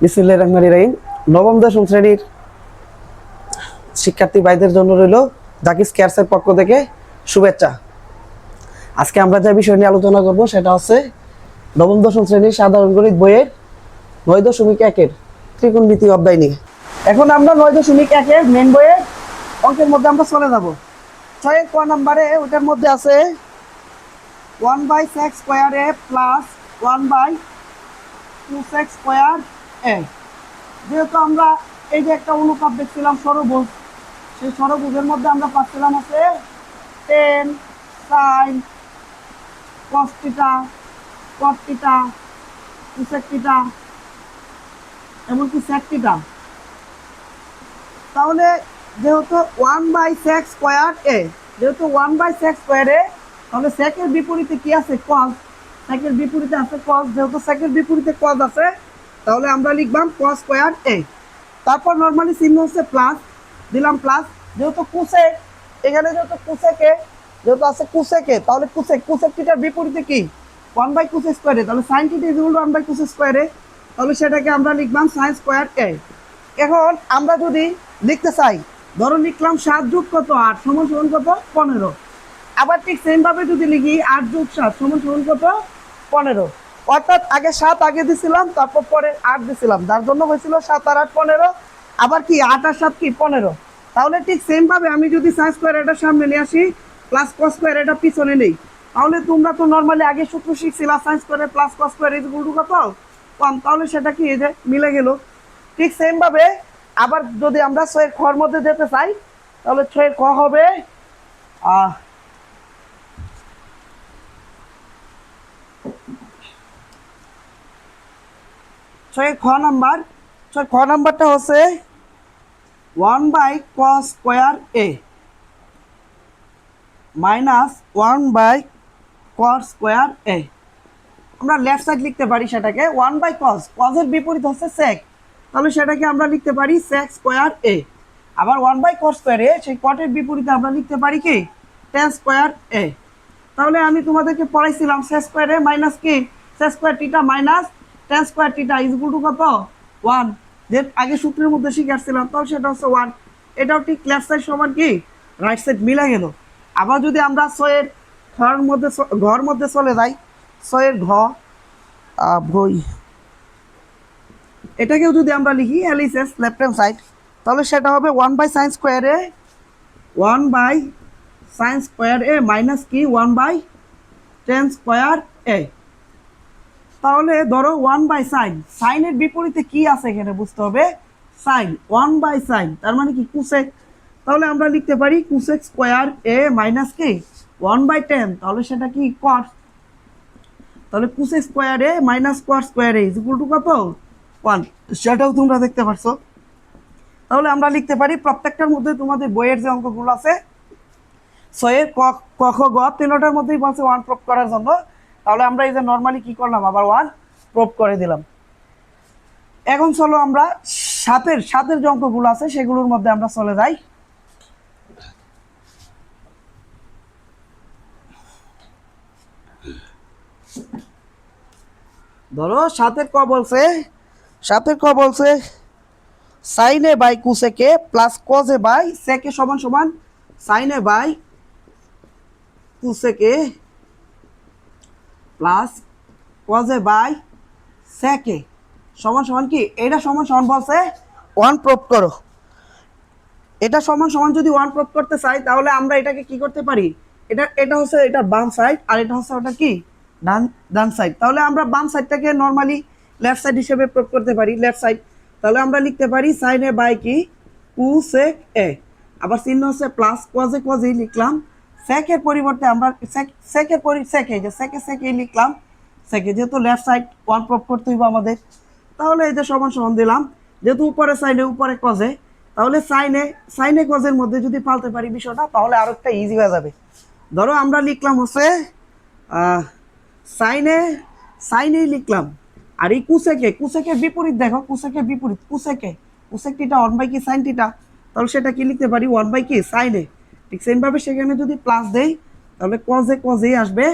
বিসমিল্লাহির রহমানির রহিম। নবম দশম শ্রেণীর শিক্ষার্থী ভাইদের জন্য রইল জাকিস কেয়ারসের পক্ষ থেকে শুভেচ্ছা। আজকে আমরা যে বিষয় নিয়ে আলোচনা করব সেটা হচ্ছে নবম দশম শ্রেণীর সাধারণ গণিত বইয়ের 9.1-এর ত্রিকোণমিতি অধ্যায় নিয়ে। এখন আমরা 9.1-এর মেন বইয়ের অঙ্কের মধ্যে আমরা চলে যাব। 6-এর ক নাম্বারে ওটার মধ্যে আছে 1/sec square a plus 1/2sec square a। যেহেতু আমরা এই যে একটা অনুপাত দেখছিলাম ষড়ভুজ, সেই ষড়ভুজের মধ্যে আমরা পাচ্ছিলাম হচ্ছে টেন সাইন কস থিটা কট থিটা কোসেক থিটা এমনকি সেক থিটা। তাহলে যেহেতু 1/sec স্কয়ার এ, যেহেতু 1/sec স্কয়ার এ, তাহলে সেকের বিপরীতে কি আছে? কস। সেকের বিপরীতে আছে কস, যেহেতু সেকের বিপরীতে কস আছে তাহলে আমরা লিখবাম কস স্কয়ার এ। তারপর নর্মালি চিহ্ন হচ্ছে প্লাস, দিলাম প্লাস। যেহেতু কুসেক, এখানে যেহেতু কুসেকে, যেহেতু আছে কুসেকে, তাহলে কুসেক কুসেক থিটার বিপরীতে কি? 1/cos স্কয়ারে, তাহলে sine theta is equal two 1/cos স্কয়ারে, তাহলে সেটাকে আমরা লিখবাম সাইন স্কয়ার এ। এখন আমরা যদি লিখতে চাই, ধরো লিখলাম 7 যোগ কত 8 সমান সমান কত 15। আবার ঠিক সেম ভাবে যদি লিখি 8 যোগ 7 সমান সমান কত 15, অর্থাৎ আগে 7 আগে দিছিলাম, তারপর পরে 8 দিছিলাম, যার জন্য হয়েছিল 7 আর 8 15। আবার কি 8 আর 7 কি 15। তাহলে ঠিক সেম ভাবে আমি যদি সাইন স্কয়ার এটা সামনে নিয়ে আসি, প্লাস কস স্কয়ার এটা পিছনে নেই, তাহলে তোমরা তো নর্মালি আগে সূত্র শিখছিলা sine square plus cos square is equal to কত কম, তাহলে সেটা কি এই যে মিলে গেল। ঠিক সেম ভাবে আবার যদি আমরা 6-এর খ এর মধ্যে যেতে চাই, তাহলে 6-এর খ হবে 6-এর খ নাম্বার, 6-এর খ নাম্বারটা হচ্ছে 1/cos স্কয়ার এ মাইনাস 1/cos স্কয়ার এ। আমরা লেফট সাইড লিখতে পারি সেটাকে 1/cos, কজের বিপরীত হচ্ছে sec, তাহলে সেটাকে আমরা লিখতে পারি sec স্কয়ার এ। আবার 1/cos স্কয়ার এ, সেই কটের বিপরীতে আমরা লিখতে পারি কি tan স্কয়ার এ। তাহলে আমি তোমাদেরকে পড়াইছিলাম sec স্কয়ার এ মাইনাস কি sec square theta minus tan square theta is equal to কত 1, যে আগে সূত্রের মধ্যে শিখে আসছিলাম, তাহলে সেটা হচ্ছে 1। এটাও ঠিক লেফট সাইড সমান কি রাইট সাইড মিলে গেল। আবার যদি আমরা 6-এর ঘর মধ্যে চলে যাই, 6-এর ঘ বই, এটাকেও যদি আমরা লিখি এলিসেস লেফট হ্যান্ড সাইড, তাহলে সেটা হবে 1/sin স্কয়ার এ, 1/sin স্কয়ার এ মাইনাস কি 1/tan স্কয়ার এ। তাহলে ধরো 1/sin, সাইনের বিপরীতে কি আছে এখানে বুঝতে হবে, সাইন। 1/sin তার মানে কি কুসেক, তাহলে আমরা লিখতে পারি কুসেক স্কয়ার এ মাইনাস কি 1/tan, তাহলে সেটা কি কস। তাহলে cosec square A minus cos square A is equal to কত 1, সেটাও তোমরা দেখতে পারছো। তাহলে আমরা লিখতে পারি প্রত্যেকটার মধ্যে তোমাদের বইয়ের যে অঙ্কগুলো আছে 6-এর ক খ গ তিনটার মধ্যেই বলছে 1 প্রুফ করার জন্য, তাহলে আমরা এই যে নর্মালি কি করলাম আবার 1 প্রুফ করে দিলাম। এখন চলো আমরা 7-এর যে অঙ্কগুলো আছে সেগুলোর মধ্যে আমরা চলে যাই। ধরো 7-এর ক বলছে, 7-এর ক বলছে সাইন এ বাই কুসেকে প্লাস কজ এ বাই সেকে সমান সমান সাইন এ বাই কুসেকে প্লাস কজ এ বাই সেকে সমান সমান কি, এটা সমান সমান বলছে 1 প্রুফ করো। এটা সমান সমান যদি 1 প্রুফ করতে চাই, তাহলে আমরা এটাকে কি করতে পারি, এটা হচ্ছে এটার বাম সাইড আর এটা হচ্ছে ওটা কি ডান সাইড, তাহলে আমরা বাম সাইডটাকে নর্মালি লেফট সাইড হিসেবে প্রুফ করতে পারি, লেফট সাইড। তাহলে আমরা লিখতে পারি সাইন এ বাই কি কুসেক এ, আবার চিহ্ন হচ্ছে প্লাস কজে কজেই লিখলাম, সেকের পরিবর্তে আমরা সেকে লিখলাম সেকে, যেহেতু লেফট সাইড 1 প্রুফ করতে হইব আমাদের। তাহলে এই যে সমান সমান দিলাম, যেহেতু উপরে সাইনে উপরে কজে, তাহলে সাইনে কজের মধ্যে যদি পাল্টে পারি বিষয়টা, তাহলে আরো একটা ইজি হয়ে যাবে। ধরো আমরা লিখলাম হচ্ছে সাইনেই লিখলাম, আর এই কুসেকের বিপরীত দেখো, কুসেকের বিপরীত কুসেক থিটা 1 কি সাইন থিটা, তাহলে সেটা কি লিখতে পারি 1 কি সাইনে। ঠিক সেম ভাবে সেখানে যদি প্লাস দেই তাহলে কজেই আসবে,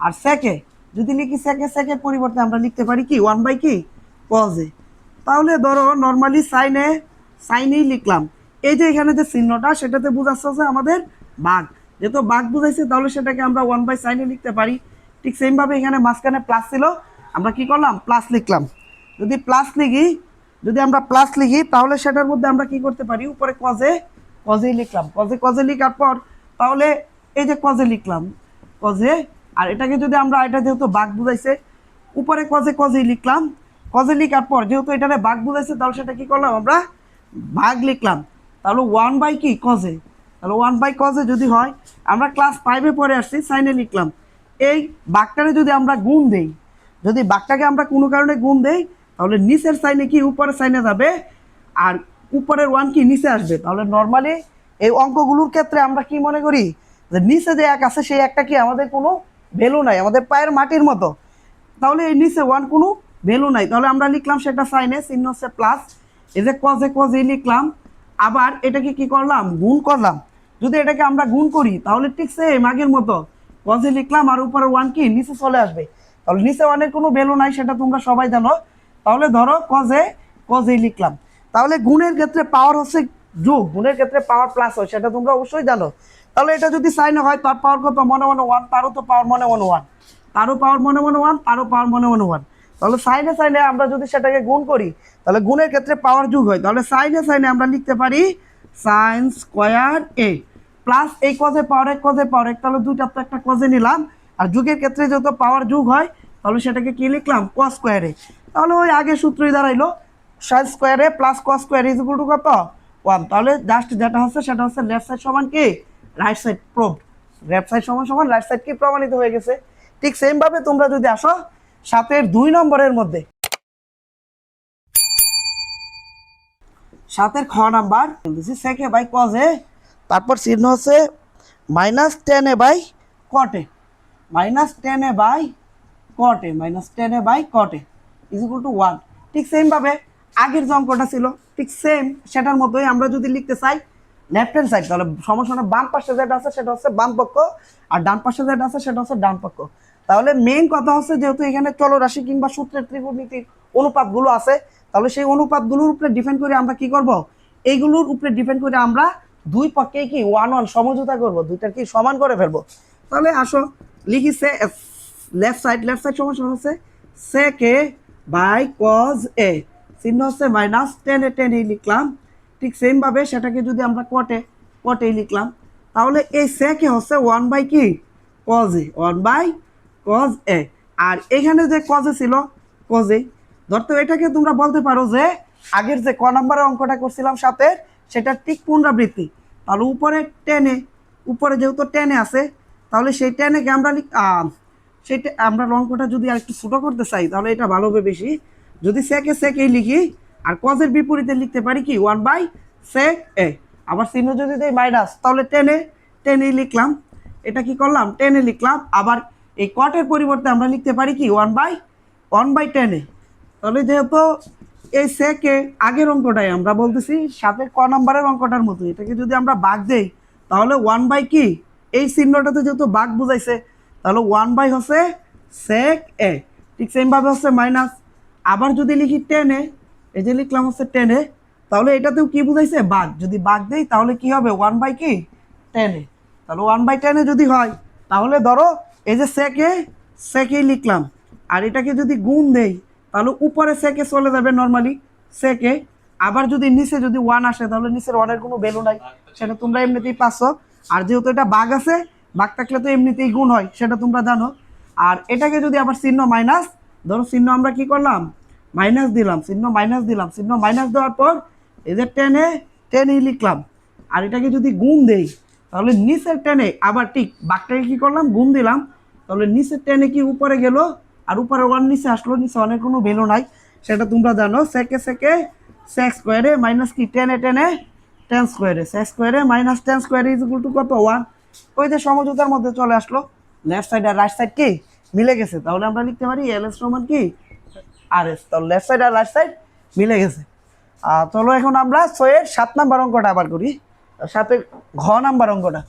আর সেকে যদি লিখি সেকের পরিবর্তে আমরা লিখতে পারি কি 1 কি কজে। তাহলে ধরো নর্মালি সাইনেই লিখলাম। এই যে এখানে যে চিহ্নটা সেটাতে বোঝাচ্ছে যে আমাদের ভাগ, যেহেতু ভাগ বুঝাইছে তাহলে সেটাকে আমরা 1/সাইনে লিখতে পারি। ঠিক সেমভাবে এখানে মাঝখানে প্লাস ছিল, আমরা কি করলাম প্লাস লিখলাম। যদি প্লাস লিখি যদি আমরা প্লাস লিখি তাহলে সেটার মধ্যে আমরা কি করতে পারি, উপরে কজেই লিখলাম, কজে লিখার পর তাহলে এই যে কজে লিখলাম কজে, আর এটাকে যদি আমরা, এটা যেহেতু ভাগ বুঝাইছে উপরে কজেই লিখলাম, কজে লিখার পর যেহেতু এটারে ভাগ বুঝাইছে তাহলে সেটা কি করলাম আমরা ভাগ লিখলাম। তাহলে 1/, কি কজে, তাহলে 1/কজে যদি হয়, আমরা ক্লাস 5-এ পরে আসছি সাইনে লিখলাম। এই ভাগটারে যদি আমরা গুণ দেই, যদি ভাগটাকে আমরা কোনো কারণে গুণ দেই তাহলে নিচের সাইনে কি উপরের সাইনে যাবে, আর উপরের 1 কি নিচে আসবে। তাহলে নর্মালি এই অঙ্কগুলোর ক্ষেত্রে আমরা কি মনে করি যে নিচে যে এক আছে সেই একটা কি আমাদের কোনো ভ্যালু নাই, আমাদের পায়ের মাটির মতো। তাহলে এই নিচে 1 কোনো ভ্যালু নাই, তাহলে আমরা লিখলাম সেটা সাইনে, চিহ্ন হচ্ছে প্লাস। এই যে কজে লিখলাম, আবার এটাকে কি করলাম গুণ করলাম। যদি এটাকে আমরা গুণ করি তাহলে ঠিক সেম আগের মতো কজে লিখলাম, আর উপরে 1 কি নিচে চলে আসবে। তাহলে নিচে 1-এর কোনো ভ্যালু নাই, সেটা তোমরা সবাই জানো। তাহলে ধরো কজেই লিখলাম। তাহলে গুণের ক্ষেত্রে পাওয়ার হচ্ছে যোগ, গুণের ক্ষেত্রে পাওয়ার প্লাস হয়, সেটা তোমরা অবশ্যই জানো। তাহলে এটা যদি সাইনে হয় তার পাওয়ার কত, মনে 1, তারও তো পাওয়ার মনে 1, তারও পাওয়ার মনে 1, তারও পাওয়ার মনে 1। তাহলে সাইনে আমরা যদি সেটাকে গুণ করি তাহলে গুণের ক্ষেত্রে পাওয়ার যোগ হয়। তাহলে সাইনে আমরা লিখতে পারি সাইন স্কোয়ার এ প্লাস এই কজে পাওয়ার এক, তাহলে দুইটা তো একটা কজে নিলাম, আর যুগের ক্ষেত্রে যত পাওয়ার যোগ হয় তাহলে সেটাকে কি লিখলাম কস স্কোয়ারে। তাহলে ওই আগের সূত্রই দাঁড়াইলো সাইন স্কোয়ারে plus cos square is equal to কত 1। তাহলে জাস্ট যেটা হচ্ছে সেটা হচ্ছে লেফট সাইড সমান কি right side proved, left side সমান রাইট সাইড কি প্রমাণিত হয়ে গেছে। ঠিক সেম ভাবে তোমরা যদি আসো 7-এর 2 নম্বরের মধ্যে, 7-এর খ নাম্বার বলতেছি সেকে বাই কজে, তারপর চিহ্ন হচ্ছে -10a বাই কটে, -10a বাই কটে ইজ ইকুয়াল টু 1। ঠিক সেম ভাবে আগের যে অঙ্কটা ছিল ঠিক সেম সেটার মতোই আমরা যদি লিখতে চাই লেফট হ্যান্ড সাইড, তাহলে সমস্যাটা বাম পাশে যেটা আছে সেটা হচ্ছে বাম পক্ষ, আর ডান পাশে যেটা আছে সেটা হচ্ছে ডান পক্ষ। তাহলে মেইন কথা হচ্ছে যেহেতু এখানে চলরাশি কিংবা সূত্রের ত্রিকোণমিতির অনুপাতগুলো আছে, তাহলে সেই অনুপাতগুলোর উপরে ডিপেন্ড করে আমরা কি করব, এইগুলোর উপরে ডিপেন্ড করে আমরা দুই পক্ষে কি 1 সমঝোতা করব, দুইটার কি সমান করে ফেলবো। তাহলে আসো লিখিছে লেফট সাইড সমান হচ্ছে sec a by cos a, চিহ্ন হচ্ছে -10a লিখলাম। ঠিক সেম ভাবে সেটাকে যদি আমরা কটে লিখলাম, তাহলে এই sec a হচ্ছে 1 কি cos a, 1/cos a। আর এখানে যে cos a ছিল cos a, ধরতো এটাকে তোমরা বলতে পারো যে আগের যে ক নাম্বারের অঙ্কটা করছিলাম সাথে সেটা ঠিক পুনরাবৃত্তি। তাহলে উপরে যেহেতু টেনে আছে তাহলে সেই টেনেকে আমরা সেটা আমরা অঙ্কটা যদি আর একটু ছোটো করতে চাই তাহলে এটা ভালো হবে বেশি, যদি সেকেই লিখি আর কজের বিপরীতে লিখতে পারি কি 1/sec a, আবার চিহ্ন যদি দেই মাইনাস তাহলে টেনেই লিখলাম। এটা কি করলাম টেনে লিখলাম, আবার এই কটের পরিবর্তে আমরা লিখতে পারি কি 1/10a। তাহলে যেহেতু এই সেকে আগের অঙ্কটাই আমরা বলতেছি 7-এর ক নাম্বারের অঙ্কটার মতো, এটাকে যদি আমরা ভাগ দেই তাহলে 1 কি এই চিহ্নটাতে যেহেতু ভাগ বুঝাইছে তাহলে 1 হচ্ছে sec a। ঠিক সেমভাবে হচ্ছে মাইনাস, আবার যদি লিখি টেনে, এই যে লিখলাম হচ্ছে টেনে, তাহলে এটাতেও কি বুঝাইছে ভাগ, যদি ভাগ দেই তাহলে কি হবে 1 কি 10a। তাহলে 1/10 যদি হয় তাহলে ধরো এই যে সেকেই লিখলাম, আর এটাকে যদি গুণ দেই তাহলে উপরে সেকে চলে যাবে নর্মালি সেকে, আবার যদি নিচে যদি 1 আসে তাহলে নিচের 1-এর কোনো ভ্যালু নাই, সেটা তোমরা এমনিতেই পাচ্ছ। আর যেহেতু এটা ভাগ আছে, ভাগ থাকলে তো এমনিতেই গুণ হয় সেটা তোমরা জানো। আর এটাকে যদি আবার চিহ্ন মাইনাস, ধরো চিহ্ন আমরা কি করলাম মাইনাস দিলাম, চিহ্ন মাইনাস দেওয়ার পর এই যে টেনে লিখলাম, আর এটাকে যদি গুণ দেই তাহলে নিচের টেনে আবার ঠিক বাঘটাকে কি করলাম গুণ দিলাম, তাহলে নিচের টেনে কি উপরে গেল, আর উপরে 1 নিচে আসলো, নিচে 1-এর কোনো ভ্যালু নাই সেটা তোমরা জানো। সেকে সেক স্কোয়ারে মাইনাস কি টেনে টেন স্কোয়ারে, সেক স্কোয়ারে মাইনাস 10 স্কোয়ারে ইজ ইকুয়াল টু কত 1। ওই যে সমঝোতার মধ্যে চলে আসলো, লেফট সাইড আর রাইট সাইড কি মিলে গেছে, তাহলে আমরা লিখতে পারি LS সমান কি RS। তাহলে লেফট সাইড আর রাইট সাইড মিলে গেছে। চলো এখন আমরা 6-এর 7 নাম্বার অঙ্কটা আবার করি, 7-এর ঘ নাম্বার অঙ্কটা।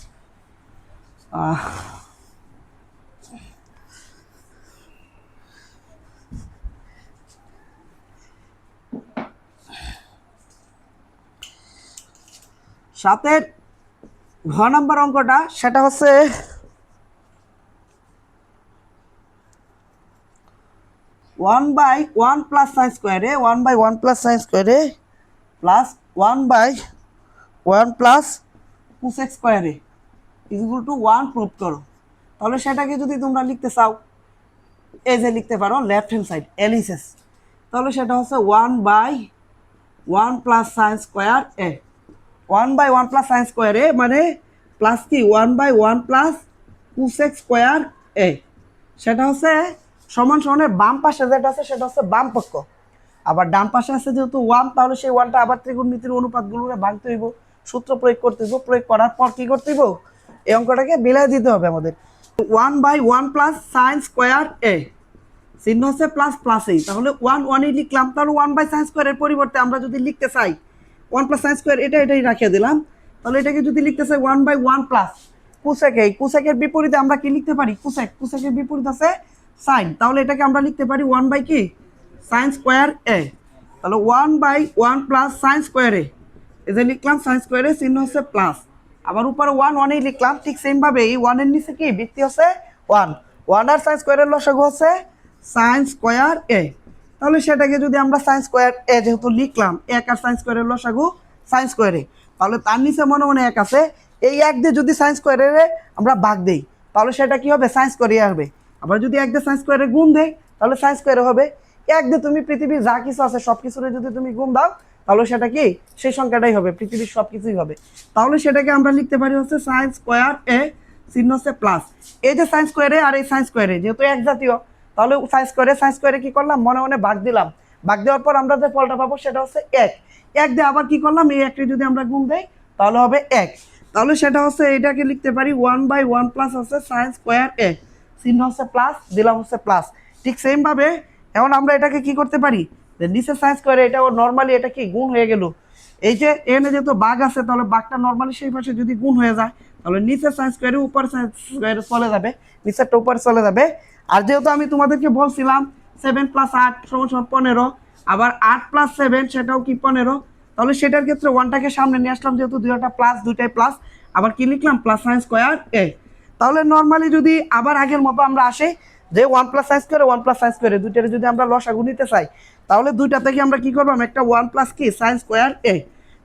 7-এর ঘ নাম্বার অঙ্কটা সেটা হচ্ছে 1/1 প্লাস সাইন স্কোয়ারে 1/1 প্লাস সাইন স্কোয়ারে প্লাস 1/1 প্লাস কোসেক স্কোয়ারে ইকুয়াল টু 1 প্রুভ করো। তাহলে সেটাকে যদি তোমরা লিখতে চাও এই যে লিখতে পারো লেফট হ্যান্ড সাইড এলিসেস, তাহলে সেটা হচ্ছে 1/1 প্লাস সাইন স্কোয়ার এ 1/1 প্লাস সাইন স্কোয়ার এ মানে প্লাস কি 1/1 প্লাস কোসেক স্কোয়ার এ, সেটা হচ্ছে সমান সমানের বাম পাশে যেটা আছে সেটা হচ্ছে বাম পক্ষ, আবার ডান পাশে আছে যেহেতু 1, তাহলে সেই 1টা আবার ত্রিগুণমিতির অনুপাতগুলোকে ভাঙতে হইব, সূত্র প্রয়োগ করতে হইব, প্রয়োগ করার পর কি করতে হইব এই অঙ্কটাকে বিলাই দিতে হবে আমাদের। 1/1 প্লাস সাইন স্কোয়ার এ চিহ্ন হচ্ছে প্লাস প্লাসেই, তাহলে 1 লিখলাম। তাহলে 1 সাইন স্কোয়ারের পরিবর্তে আমরা যদি লিখতে চাই 1 প্লাস সাইন স্কোয়ার এটাই রাখিয়ে দিলাম, তাহলে এটাকে যদি লিখতে চাই 1/1 প্লাস কোসেক এই কোসেকের বিপরীতে আমরা কি লিখতে পারি কোসেকের বিপরীত আছে সাইন, তাহলে এটাকে আমরা লিখতে পারি 1 বাই কি সাইন স্কোয়ার এ, তাহলে 1/1 প্লাস সাইন স্কোয়ার এ এই যে লিখলাম সাইন স্কোয়ারে চিহ্ন হচ্ছে প্লাস, আবার উপরে 1 লিখলাম। ঠিক সেমভাবে এই 1-এর নিচে কি বৃত্তি হচ্ছে 1 আর সাইন স্কোয়ারের লসাগু হচ্ছে সাইন স্কোয়ার এ, তাহলে সেটাকে যদি আমরা সাইন স্কোয়ার এ যেহেতু লিখলাম 1 আর সাইন স্কোয়ারের লসাগু সাইন স্কোয়ারে, তাহলে তার নিচে মনে মনে 1 আছে, এই 1 দিয়ে যদি সাইন স্কোয়ারে আমরা ভাগ দেই তাহলে সেটা কি হবে সাইন স্কোয়ারে আসবে, আবার যদি 1 দিয়ে সাইন স্কোয়ারে গুণ দেই তাহলে সাইন স্কোয়ারে হবে। 1 দিয়ে তুমি পৃথিবীর যা কিছু আছে সব কিছুরে যদি তুমি গুণ দাও তাহলে সেটা কি সেই সংখ্যাটাই হবে, পৃথিবীর সব কিছুই হবে। তাহলে সেটাকে আমরা লিখতে পারি হচ্ছে সাইন স্কোয়ার এ চিহ্ন হচ্ছে প্লাস, এই যে সাইন স্কোয়ারে আর এই সাইন স্কোয়ারে যেহেতু এক জাতীয়, তাহলে সাইন স্কোয়ারে কি করলাম মনে মনে ভাগ দিলাম, ভাগ দেওয়ার পর আমরা যে ফলটা পাবো সেটা হচ্ছে 1 দিয়ে আবার কি করলাম এই 1টি যদি আমরা গুণ দেই তাহলে হবে 1, তাহলে সেটা হচ্ছে এটাকে লিখতে পারি 1/1 প্লাস হচ্ছে সাইন স্কোয়ার এ চিহ্ন হচ্ছে প্লাস দিলাম হচ্ছে প্লাস। ঠিক সেমভাবে এখন আমরা এটাকে কি করতে পারি যে নিচে সাইন স্কোয়ারে এটা নর্মালি এটা কি গুণ হয়ে গেল, এই যে এখানে যেহেতু বাঘ আছে তাহলে বাঘটা নর্মালি সেই পাশে যদি গুণ হয়ে যায় তাহলে নিচের সাইন স্কোয়ারে উপর সাইন স্কোয়ারে চলে যাবে, নিচেরটা উপরে চলে যাবে। আর যেহেতু আমি তোমাদেরকে বলছিলাম 7 + 8 = 15, আবার 8 + 7 সেটাও কি 15, তাহলে সেটার ক্ষেত্রে 1টাকে সামনে নিয়ে আসলাম যেহেতু দুইটা প্লাস দুইটাই প্লাস, আবার কি লিখলাম প্লাস সাইন স্কোয়ার এ। তাহলে নর্মালি যদি আবার আগের মতো আমরা আসি যে 1 + সাইন স্কোয়ারে 1 + সাইন স্কোয়ারে দুইটারে যদি আমরা লসাগু নিতে চাই তাহলে দুইটা থেকে আমরা কি করলাম একটা 1 প্লাস কি সাইন স্কোয়ার এ,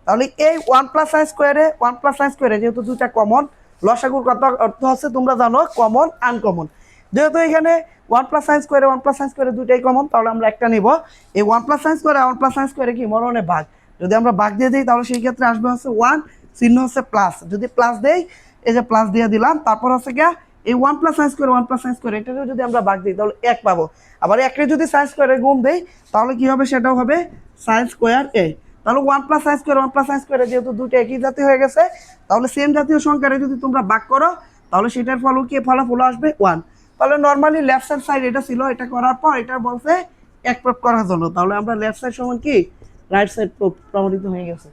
তাহলে এই 1 + সাইন স্কোয়ারে 1 + সাইন স্কোয়ারে যেহেতু দুইটা কমন, লসাগুর কথা অর্থ হচ্ছে তোমরা জানো কমন আনকমন, যেহেতু এখানে 1 + সাইন স্কোয়ারে 1 + সাইন স্কোয়ারে দুইটাই কমন তাহলে আমরা একটা নিব। এই 1 + সাইন স্কোয়ারে 1 + সাইন স্কোয়ারে কি মরণে ভাগ, যদি আমরা ভাগ দিয়ে দিই তাহলে সেই ক্ষেত্রে আসবে হচ্ছে 1 চিহ্ন হচ্ছে প্লাস, যদি প্লাস দেই এই যে প্লাস দিয়ে দিলাম, তারপর হচ্ছে গিয়া এই 1 + সাইন স্কোয়ার 1 + সাইন স্কোয়ার এটাকেও যদি আমরা ভাগ দিই তাহলে 1 পাবো, আবার 1কে যদি সাইন স্কোয়ারে গুণ দেই তাহলে কি হবে সেটাও হবে সাইন স্কোয়ার এ। তাহলে 1 + সাইন স্কোয়ার 1 + সাইন স্কোয়ারে যেহেতু দুটো একই জাতীয় হয়ে গেছে তাহলে সেম জাতীয় সংখ্যারে যদি তোমরা ভাগ করো তাহলে সেটার ফলাফল আসবে 1। তাহলে নর্মালি লেফট সাইড এটা ছিল, এটা করার পর এটা বলছে এক প্রুফ করার জন্য, তাহলে আমরা লেফট সাইড সমান কি রাইট সাইড প্রমাণিত হয়ে গেছে।